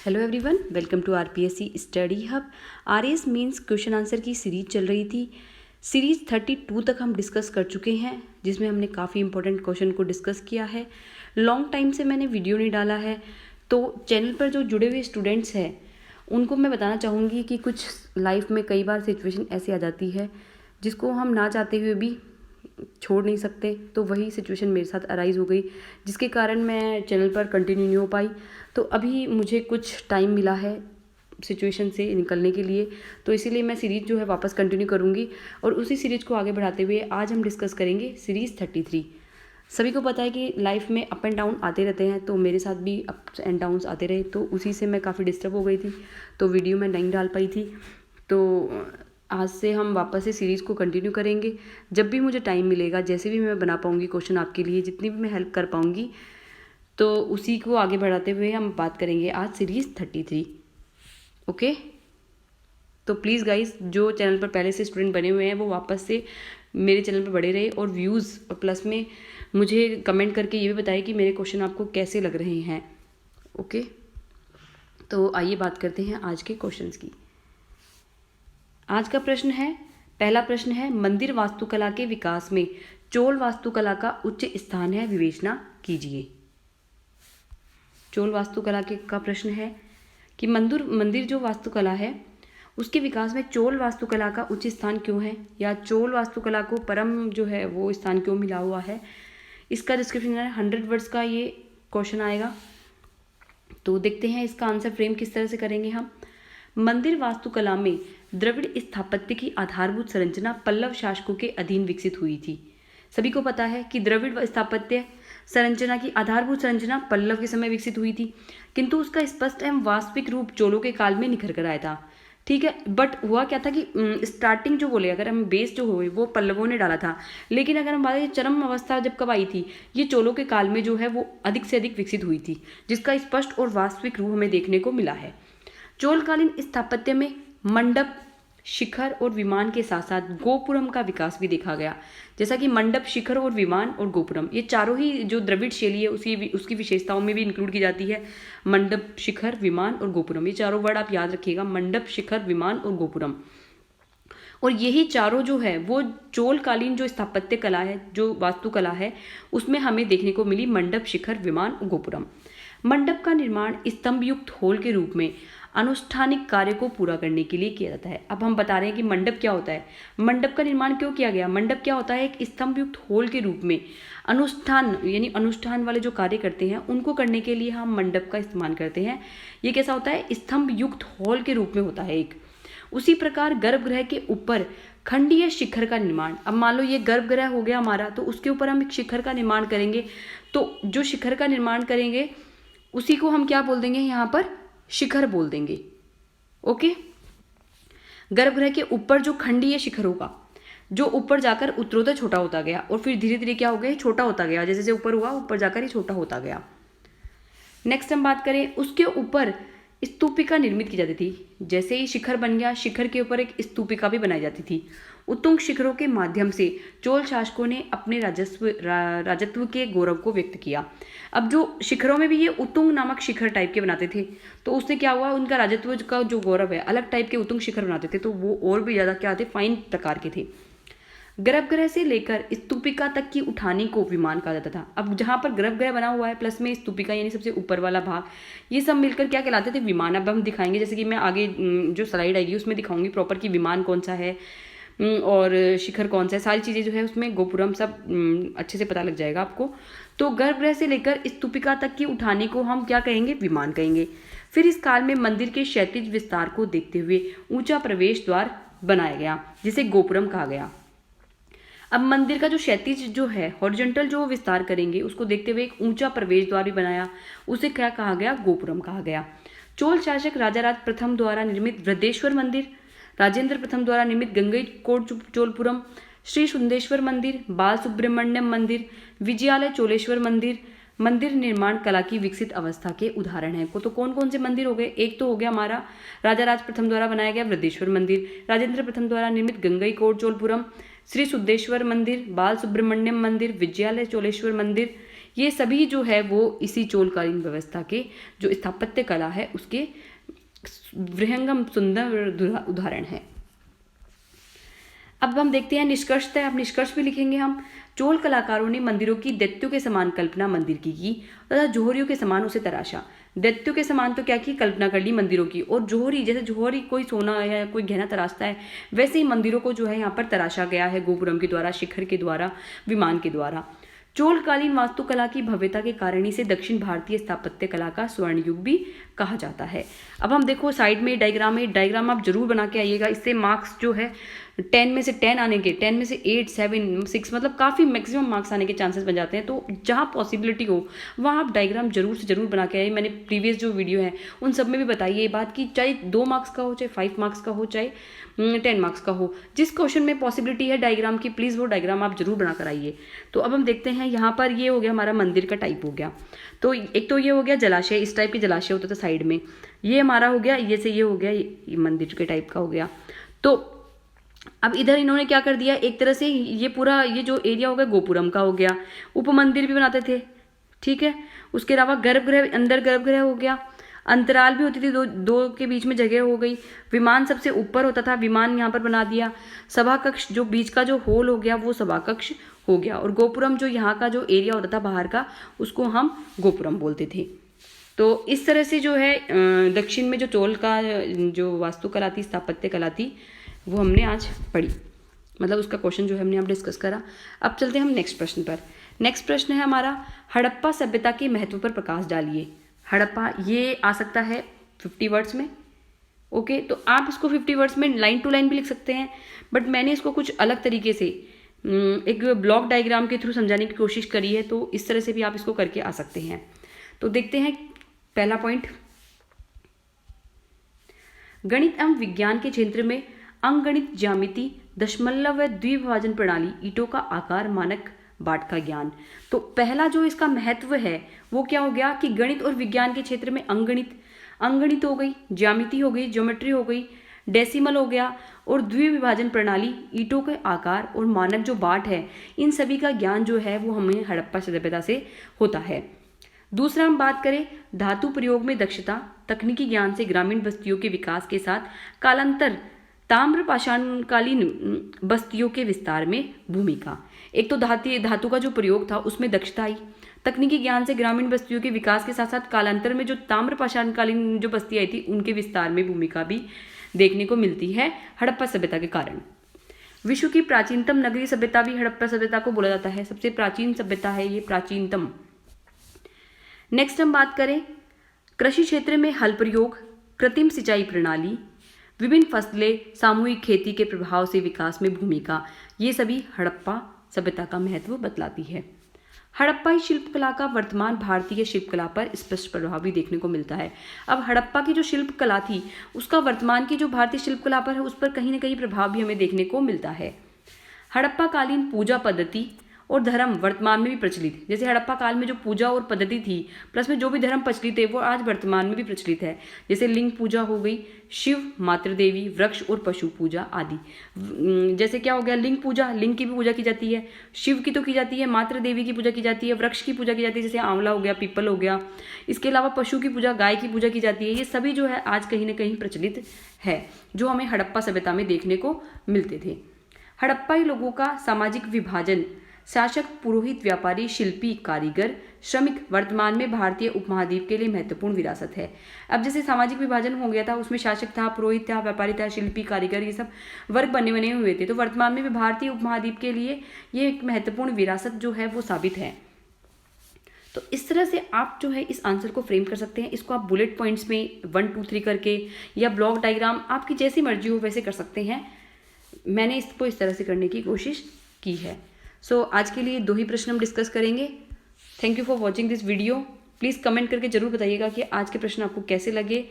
Hello everyone, welcome to RPSC study hub. RS means question answer की series चल रही थी। सीरीज 32 तक हम डिस्कस कर चुके हैं, जिसमें हमने काफ़ी इंपॉर्टेंट क्वेश्चन को डिस्कस किया है। लॉन्ग टाइम से मैंने वीडियो नहीं डाला है, तो चैनल पर जो जुड़े हुए स्टूडेंट्स हैं उनको मैं बताना चाहूँगी कि कुछ लाइफ में कई बार सिचुएशन ऐसी आ जाती है जिसको हम ना चाहते हुए भी छोड़ नहीं सकते। तो वही सिचुएशन मेरे साथ अराइज़ हो गई, जिसके कारण मैं चैनल पर कंटिन्यू नहीं हो पाई। तो अभी मुझे कुछ टाइम मिला है सिचुएशन से निकलने के लिए, तो इसीलिए मैं सीरीज़ जो है वापस कंटिन्यू करूँगी। और उसी सीरीज़ को आगे बढ़ाते हुए आज हम डिस्कस करेंगे सीरीज़ 33। सभी को पता है कि लाइफ में अप एंड डाउन आते रहते हैं, तो मेरे साथ भी अप्स एंड डाउन्स आते रहे, तो उसी से मैं काफ़ी डिस्टर्ब हो गई थी, तो वीडियो मैं नहीं डाल पाई थी। तो आज से हम वापस से सीरीज़ को कंटिन्यू करेंगे। जब भी मुझे टाइम मिलेगा, जैसे भी मैं बना पाऊँगी क्वेश्चन आपके लिए, जितनी भी मैं हेल्प कर पाऊँगी, तो उसी को आगे बढ़ाते हुए हम बात करेंगे आज सीरीज़ 33। ओके, तो प्लीज़ गाइस, जो चैनल पर पहले से स्टूडेंट बने हुए हैं वो वापस से मेरे चैनल पर बने रहे और व्यूज़ और प्लस में मुझे कमेंट करके ये भी बताएं कि मेरे क्वेश्चन आपको कैसे लग रहे हैं। ओके, तो आइए बात करते हैं आज के क्वेश्चंस की। आज का प्रश्न है, पहला प्रश्न है, मंदिर वास्तुकला के विकास में चोल वास्तुकला का उच्च स्थान है, विवेचना कीजिए। चोल वास्तुकला के का प्रश्न है कि मंदिर जो वास्तुकला है उसके विकास में चोल वास्तुकला का उच्च स्थान क्यों है, या चोल वास्तुकला को परम जो है वो स्थान क्यों मिला हुआ है। इसका डिस्क्रिप्शन है 100 वर्ड्स का ये क्वेश्चन आएगा। तो देखते हैं इसका आंसर फ्रेम किस तरह से करेंगे हम। मंदिर वास्तुकला में द्रविड़ स्थापत्य की आधारभूत संरचना पल्लव शासकों के अधीन विकसित हुई थी। सभी को पता है कि द्रविड़ स्थापत्य संरचना की आधारभूत संरचना पल्लव के समय विकसित हुई थी, किंतु उसका स्पष्ट एवं वास्तविक रूप चोलों के काल में निखर कर आया था। ठीक है, बट हुआ क्या था कि स्टार्टिंग जो बोले, अगर हम बेस जो हुए वो पल्लवों ने डाला था, लेकिन अगर हम बात करें चरम अवस्था जब कब आई थी, ये चोलों के काल में जो है वो अधिक से अधिक विकसित हुई थी, जिसका स्पष्ट और वास्तविक रूप हमें देखने को मिला है। चोलकालीन स्थापत्य में मंडप, शिखर और विमान के साथ साथ गोपुरम का विकास भी देखा गया। जैसा कि मंडप, शिखर और विमान और गोपुरम, ये चारों ही जो द्रविड़ शैली है उसकी विशेषताओं में भी इंक्लूड की जाती है। मंडप, शिखर, विमान और गोपुरम, ये चारों वर्ड आप याद रखिएगा, मंडप, शिखर, विमान और गोपुरम। और यही चारों जो है वो चोलकालीन जो स्थापत्य कला है, जो वास्तुकला है, उसमें हमें देखने को मिली मंडप, शिखर, विमान और गोपुरम। मंडप का निर्माण स्तंभयुक्त होल के रूप में अनुष्ठानिक कार्य को पूरा करने के लिए किया जाता है। अब हम बता रहे हैं कि मंडप क्या होता है, मंडप का निर्माण क्यों किया गया। मंडप क्या होता है, एक स्तंभयुक्त होल के रूप में अनुष्ठान, यानी अनुष्ठान वाले जो कार्य करते हैं उनको करने के लिए हम मंडप का इस्तेमाल करते हैं। ये कैसा होता है, स्तंभयुक्त होल के रूप में होता है एक। उसी प्रकार गर्भगृह के ऊपर खंडीय शिखर का निर्माण, अब मान लो ये गर्भगृह हो गया हमारा, तो उसके ऊपर हम एक शिखर का निर्माण करेंगे, तो जो शिखर का निर्माण करेंगे उसी को हम क्या बोल देंगे, यहाँ पर शिखर बोल देंगे। ओके, गर्भगृह के ऊपर जो खंडीय शिखर होगा, जो ऊपर जाकर उत्तरोत्तर छोटा होता गया और फिर धीरे धीरे क्या हो गया, छोटा होता गया, जैसे जैसे ऊपर हुआ ऊपर जाकर ही छोटा होता गया। नेक्स्ट हम बात करें, उसके ऊपर स्तूपिका निर्मित की जाती थी। जैसे ही शिखर बन गया, शिखर के ऊपर एक स्तूपिका भी बनाई जाती थी। उत्तुंग शिखरों के माध्यम से चोल शासकों ने अपने राजत्व के गौरव को व्यक्त किया। अब जो शिखरों में भी ये उत्तुंग नामक शिखर टाइप के बनाते थे, तो उससे क्या हुआ, उनका राजत्व का जो गौरव है, अलग टाइप के उत्तुंग शिखर बनाते थे, तो वो और भी ज़्यादा क्या थे, फाइन प्रकार के थे। गर्भगृह से लेकर स्तूपिका तक की उठानी को विमान कहा जाता था। अब जहाँ पर गर्भगृह बना हुआ है प्लस में स्तूपिका यानी सबसे ऊपर वाला भाग, ये सब मिलकर क्या कहलाते थे, विमान। अब हम दिखाएंगे, जैसे कि मैं आगे जो स्लाइड आएगी उसमें दिखाऊंगी प्रॉपर कि विमान कौन सा है और शिखर कौन सा है, सारी चीज़ें जो है उसमें गोपुरम सब अच्छे से पता लग जाएगा आपको। तो गर्भगृह से लेकर स्तूपिका तक की उठानी को हम क्या कहेंगे, विमान कहेंगे। फिर इस काल में मंदिर के क्षैतिज विस्तार को देखते हुए ऊंचा प्रवेश द्वार बनाया गया, जिसे गोपुरम कहा गया। अब मंदिर का जो क्षैतिज जो है, हॉरिजॉन्टल जो विस्तार करेंगे, उसको देखते हुए एक ऊंचा प्रवेश द्वार भी बनाया, उसे क्या कहा गया, गोपुरम कहा गया। चोल शासक राजाराज प्रथम द्वारा निर्मित वृद्धेश्वर मंदिर, राजेंद्र प्रथम द्वारा निर्मित गंगईकोट चोलपुरम, श्री सुंदेश्वर मंदिर, बाल सुब्रमण्यम मंदिर, विजयालय चोलेश्वर मंदिर, मंदिर निर्माण कला की विकसित अवस्था के उदाहरण हैं। तो कौन कौन से मंदिर हो गए, एक तो हो गया हमारा राजाराज प्रथम द्वारा बनाया गया वृद्धेश्वर मंदिर, राजेंद्र प्रथम द्वारा निर्मित गंगईकोट चोलपुरम, श्री सुदेश्वर मंदिर, बाल सुब्रमण्यम मंदिर, विजयालय चोलेश्वर मंदिर, ये सभी जो है वो इसी चोलकालीन व्यवस्था के जो स्थापत्य कला है उसके विहंगम सुंदर उदाहरण है। अब हम देखते हैं निष्कर्षतः, अब निष्कर्ष भी लिखेंगे हम। चोल कलाकारों ने मंदिरों की दैत्यों के समान कल्पना मंदिर की तथा जोहरियों के समान उसे तराशा। दैत्यों के समान तो क्या की, कल्पना कर ली मंदिरों की, और जोहरी जैसे जोहरी कोई सोना या कोई गहना तराशता है, वैसे ही मंदिरों को जो है यहाँ पर तराशा गया है, गोपुरम के द्वारा, शिखर के द्वारा, विमान के द्वारा। चोलकालीन वास्तुकला की भव्यता के कारण इसे दक्षिण भारतीय स्थापत्य कला का स्वर्ण युग भी कहा जाता है। अब हम देखो साइड में डायग्राम है, डायग्राम आप जरूर बना के आइएगा, इससे मार्क्स जो है 10 में से 10 आने के, 10 में से 8, 7, 6 मतलब काफ़ी मैक्सिमम मार्क्स आने के चांसेस बन जाते हैं। तो जहाँ पॉसिबिलिटी हो वहाँ आप डायग्राम जरूर से जरूर बना के आइए। मैंने प्रीवियस जो वीडियो है उन सब में भी बताई है ये बात कि चाहे 2 मार्क्स का हो, चाहे 5 मार्क्स का हो, चाहे 10 मार्क्स का हो, जिस क्वेश्चन में पॉसिबिलिटी है डायग्राम की, प्लीज़ वो डायग्राम आप जरूर बना कर आइए। तो अब हम देखते हैं यहाँ पर ये हो गया हमारा मंदिर का टाइप हो गया। तो एक तो ये हो गया जलाशय, इस टाइप के जलाशय होता था साइड में, ये हमारा हो गया, ये से ये हो गया, ये मंदिर के टाइप का हो गया। तो अब इधर इन्होंने क्या कर दिया, एक तरह से ये पूरा ये जो एरिया हो गया गोपुरम का हो गया, उपमंदिर भी बनाते थे, ठीक है। उसके अलावा गर्भगृह, अंदर गर्भगृह हो गया, अंतराल भी होती थी, दो के बीच में जगह हो गई, विमान सबसे ऊपर होता था, विमान यहाँ पर बना दिया, सभा कक्ष जो बीच का जो होल हो गया वो सभा कक्ष हो गया, और गोपुरम जो यहाँ का जो एरिया होता था बाहर का उसको हम गोपुरम बोलते थे। तो इस तरह से जो है दक्षिण में जो चोल का जो वास्तुकला थी, स्थापत्य कला थी, वो हमने आज पढ़ी, मतलब उसका क्वेश्चन जो है हमने अब डिस्कस करा। अब चलते हैं हम नेक्स्ट प्रश्न पर। नेक्स्ट प्रश्न है हमारा, हड़प्पा सभ्यता के महत्व पर प्रकाश डालिए। हड़प्पा ये आ सकता है 50 वर्ड्स में, ओके। तो आप इसको 50 वर्ड्स में लाइन टू लाइन भी लिख सकते हैं, बट मैंने इसको कुछ अलग तरीके से एक ब्लॉक डायग्राम के थ्रू समझाने की कोशिश करी है, तो इस तरह से भी आप इसको करके आ सकते हैं। तो देखते हैं पहला पॉइंट, गणित एवं विज्ञान के क्षेत्र में अंकगणित, ज्यामिति, दशमलव व द्विभाजन प्रणाली, ईंटों का आकार, मानक बाट का ज्ञान। तो पहला जो इसका महत्व है वो क्या हो गया कि गणित और विज्ञान के क्षेत्र में अंकगणित हो गई, ज्यामिति हो गई, ज्योमेट्री हो गई, डेसिमल हो गया, और द्विविभाजन प्रणाली, ईंटों के आकार और मानक जो बाट है, इन सभी का ज्ञान जो है वो हमें हड़प्पा सभ्यता से होता है। दूसरा हम बात करें धातु प्रयोग में दक्षता, तकनीकी ज्ञान से ग्रामीण बस्तियों के विकास के साथ कालांतर ताम्र पाषाणकालीन बस्तियों के विस्तार में भूमिका। एक तो धातु का जो प्रयोग था उसमें दक्षता आई, तकनीकी ज्ञान से ग्रामीण बस्तियों के विकास के साथ साथ कालांतर में जो ताम्र पाषाणकालीन जो बस्ती आई थी उनके विस्तार में भूमिका भी देखने को मिलती है हड़प्पा सभ्यता के कारण। विश्व की प्राचीनतम नगरीय सभ्यता भी हड़प्पा सभ्यता को बोला जाता है, सबसे प्राचीन सभ्यता है ये, प्राचीनतम। नेक्स्ट हम बात करें कृषि क्षेत्र में हल प्रयोग, कृत्रिम सिंचाई प्रणाली, विभिन्न फसलें, सामूहिक खेती के प्रभाव से विकास में भूमिका, ये सभी हड़प्पा सभ्यता का महत्व बतलाती है। हड़प्पाई शिल्पकला का वर्तमान भारतीय शिल्पकला पर स्पष्ट प्रभाव भी देखने को मिलता है। अब हड़प्पा की जो शिल्पकला थी उसका वर्तमान की जो भारतीय शिल्पकला पर है उस पर कहीं ना कहीं प्रभाव भी हमें देखने को मिलता है। हड़प्पा कालीन पूजा पद्धति और धर्म वर्तमान में भी प्रचलित, जैसे हड़प्पा काल में जो पूजा और पद्धति थी प्लस में जो भी धर्म प्रचलित है वो आज वर्तमान में भी प्रचलित है, जैसे लिंग पूजा हो गई, शिव, मातृ देवी, वृक्ष और पशु पूजा आदि। जैसे क्या हो गया, लिंग पूजा, लिंग की भी पूजा की जाती है, शिव की तो की जाती है, मातृ देवी की पूजा की जाती है, वृक्ष की पूजा की जाती है, जैसे आंवला हो गया, पीपल हो गया। इसके अलावा पशु की पूजा, गाय की पूजा की जाती है। ये सभी जो है आज कहीं ना कहीं प्रचलित है, जो हमें हड़प्पा सभ्यता में देखने को मिलते थे। हड़प्पाई लोगों का सामाजिक विभाजन, शासक, पुरोहित, व्यापारी, शिल्पी, कारीगर, श्रमिक वर्तमान में भारतीय उपमहाद्वीप के लिए महत्वपूर्ण विरासत है। अब जैसे सामाजिक विभाजन हो गया था, उसमें शासक था, पुरोहित था, व्यापारी था, शिल्पी, कारीगर, ये सब वर्ग बने हुए थे, तो वर्तमान में भी भारतीय उपमहाद्वीप के लिए ये एक महत्वपूर्ण विरासत जो है वो साबित है। तो इस तरह से आप जो है इस आंसर को फ्रेम कर सकते हैं। इसको आप बुलेट पॉइंट्स में 1, 2, 3 करके या ब्लॉक डायग्राम आपकी जैसी मर्जी हो वैसे कर सकते हैं। मैंने इसको इस तरह से करने की कोशिश की है। सो आज के लिए 2 ही प्रश्न हम डिस्कस करेंगे। Thank you for watching this video. Please comment करके जरूर बताइएगा कि आज के प्रश्न आपको कैसे लगे।